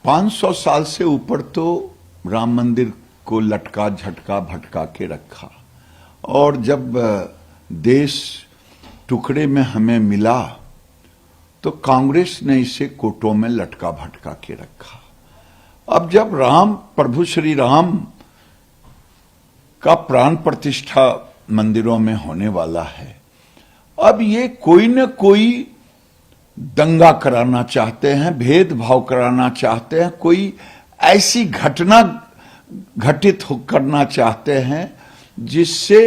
500 साल से ऊपर तो राम मंदिर को लटका झटका भटका के रखा, और जब देश टुकड़े में हमें मिला तो कांग्रेस ने इसे कोटों में लटका भटका के रखा। अब जब प्रभु श्री राम का प्राण प्रतिष्ठा मंदिरों में होने वाला है, अब ये कोई न कोई दंगा कराना चाहते हैं, भेदभाव कराना चाहते हैं, कोई ऐसी घटना घटित करना चाहते हैं जिससे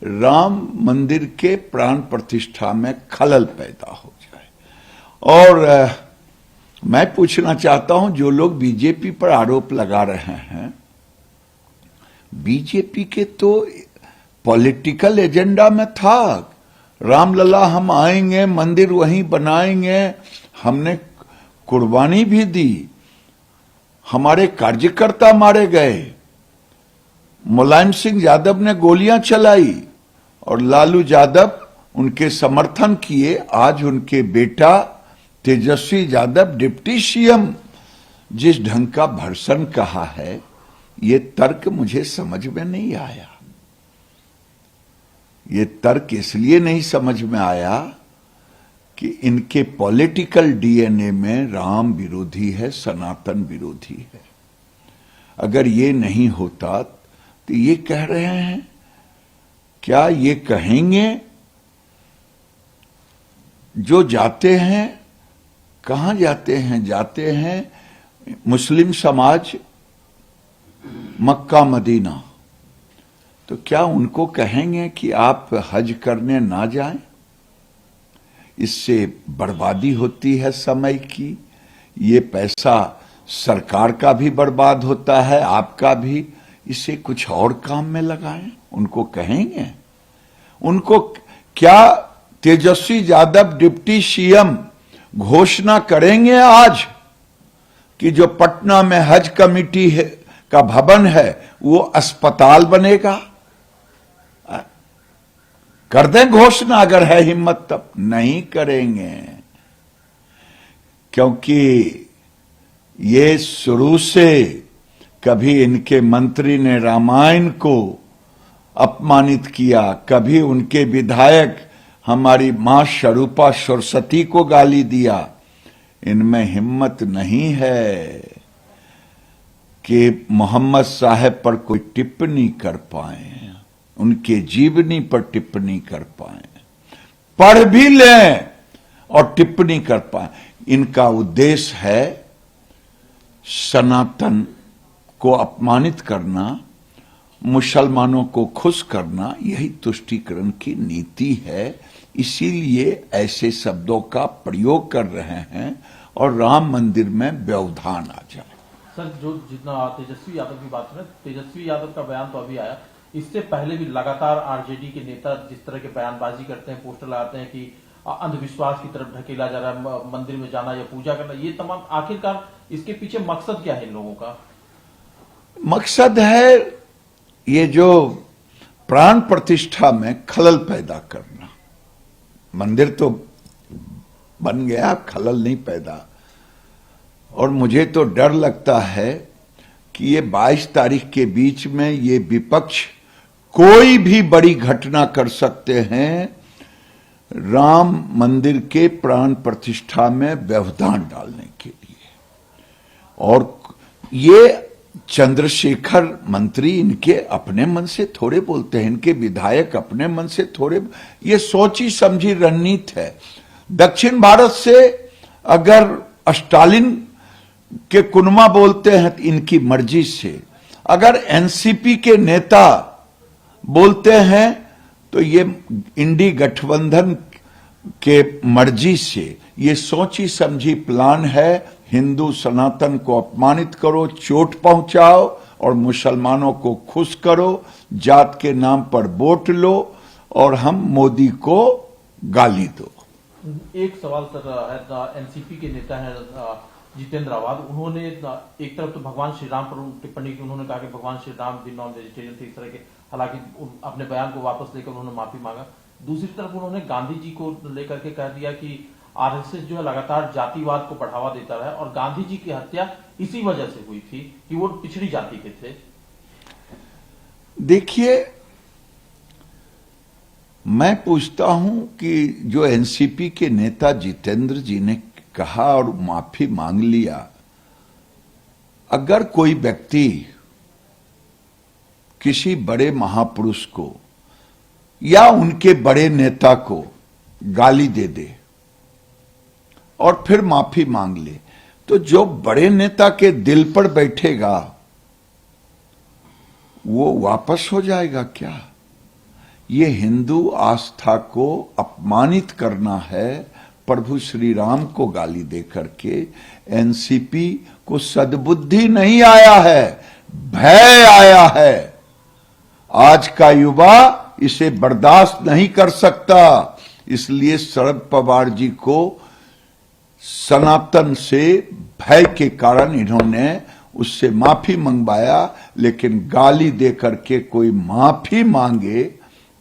राम मंदिर के प्राण प्रतिष्ठा में खलल पैदा हो जाए। और मैं पूछना चाहता हूं, जो लोग बीजेपी पर आरोप लगा रहे हैं, बीजेपी के तो पॉलिटिकल एजेंडा में था रामलला हम आएंगे, मंदिर वहीं बनाएंगे, हमने कुर्बानी भी दी, हमारे कार्यकर्ता मारे गए, मुलायम सिंह यादव ने गोलियां चलाई और लालू यादव उनके समर्थन किए। आज उनके बेटा तेजस्वी यादव डिप्टी सीएम जिस ढंग का भर्सन कहा है, ये तर्क मुझे समझ में नहीं आया। ये तर्क इसलिए नहीं समझ में आया कि इनके पॉलिटिकल डीएनए में राम विरोधी है, सनातन विरोधी है। अगर ये नहीं होता तो ये कह रहे हैं, क्या ये कहेंगे जो जाते हैं, कहां जाते हैं? जाते हैं मुस्लिम समाज मक्का मदीना, तो क्या उनको कहेंगे कि आप हज करने ना जाएं? इससे बर्बादी होती है समय की, ये पैसा सरकार का भी बर्बाद होता है, आपका भी। इसे कुछ और काम में लगाएं, उनको कहेंगे? उनको क्या तेजस्वी यादव डिप्टी सीएम घोषणा करेंगे आज कि जो पटना में हज कमेटी का भवन है वो अस्पताल बनेगा? कर दें घोषणा, अगर है हिम्मत तब। नहीं करेंगे, क्योंकि ये शुरू से कभी इनके मंत्री ने रामायण को अपमानित किया, कभी उनके विधायक हमारी मां स्वरूपा सरस्वती को गाली दिया। इनमें हिम्मत नहीं है कि मोहम्मद साहब पर कोई टिप्पणी कर पाए, उनके जीवनी पर टिप्पणी कर पाए, पढ़ भी लें और टिप्पणी कर पाए। इनका उद्देश्य है सनातन को अपमानित करना, मुसलमानों को खुश करना, यही तुष्टीकरण की नीति है। इसीलिए ऐसे शब्दों का प्रयोग कर रहे हैं और राम मंदिर में व्यवधान आ जाए। सर, जो जितना तेजस्वी यादव की बात करें, तेजस्वी यादव का बयान तो अभी आया, इससे पहले भी लगातार आरजेडी के नेता जिस तरह के बयानबाजी करते हैं, पोस्टर लगाते हैं कि अंधविश्वास की तरफ ढकेला जा रहा है, मंदिर में जाना या पूजा करना, ये तमाम, आखिरकार इसके पीछे मकसद क्या है इन लोगों का? मकसद है ये जो प्राण प्रतिष्ठा में खलल पैदा करना। मंदिर तो बन गया, खलल नहीं पैदा। और मुझे तो डर लगता है कि ये 22 तारीख के बीच में ये विपक्ष कोई भी बड़ी घटना कर सकते हैं राम मंदिर के प्राण प्रतिष्ठा में व्यवधान डालने के लिए। और ये चंद्रशेखर मंत्री इनके अपने मन से थोड़े बोलते हैं, इनके विधायक अपने मन से थोड़े, ये सोची समझी रणनीति है। दक्षिण भारत से अगर स्टालिन के कुनमा बोलते हैं इनकी मर्जी से, अगर एनसीपी के नेता बोलते हैं तो ये इंडी गठबंधन के मर्जी से। ये सोची समझी प्लान है, हिंदू सनातन को अपमानित करो, चोट पहुंचाओ और मुसलमानों को खुश करो, जात के नाम पर वोट लो और हम मोदी को गाली दो। एक सवाल सर है, एनसीपी के नेता है जितेंद्र आवाज, उन्होंने एक तरफ तो भगवान श्री राम पर टिप्पणी की, उन्होंने कहा कि भगवान श्री राम भी नॉन वेजिटेरियन थे, इस तरह के, हालांकि अपने बयान को वापस लेकर उन्होंने माफी मांगा। दूसरी तरफ उन्होंने गांधी जी को लेकर के कह दिया कि आरएसएस जो है लगातार जातिवाद को बढ़ावा देता रहा है और गांधी जी की हत्या इसी वजह से हुई थी कि वो पिछड़ी जाति के थे। देखिए, मैं पूछता हूं कि जो एनसीपी के नेता जितेंद्र जी ने कहा और माफी मांग लिया, अगर कोई व्यक्ति किसी बड़े महापुरुष को या उनके बड़े नेता को गाली दे दे और फिर माफी मांग ले, तो जो बड़े नेता के दिल पर बैठेगा वो वापस हो जाएगा क्या? ये हिंदू आस्था को अपमानित करना है। प्रभु श्री राम को गाली देकर के एनसीपी को सद्बुद्धि नहीं आया है, भय आया है। आज का युवा इसे बर्दाश्त नहीं कर सकता, इसलिए शरद पवार जी को सनातन से भय के कारण इन्होंने उससे माफी मंगवाया, लेकिन गाली देकर के कोई माफी मांगे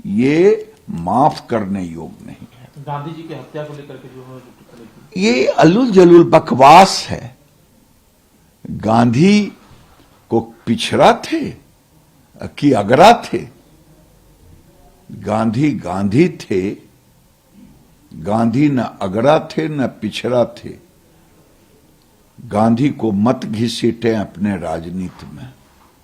ये माफ करने योग्य नहीं है। गांधी जी की हत्या को लेकर के जो उन्होंने टिप्पणी की, ये अलुल जलुल बकवास है। गांधी को पिछड़ा थे कि अगरा थे? गांधी गांधी थे। गांधी न अगरा थे न पिछड़ा थे। गांधी को मत घसीटें अपने राजनीति में।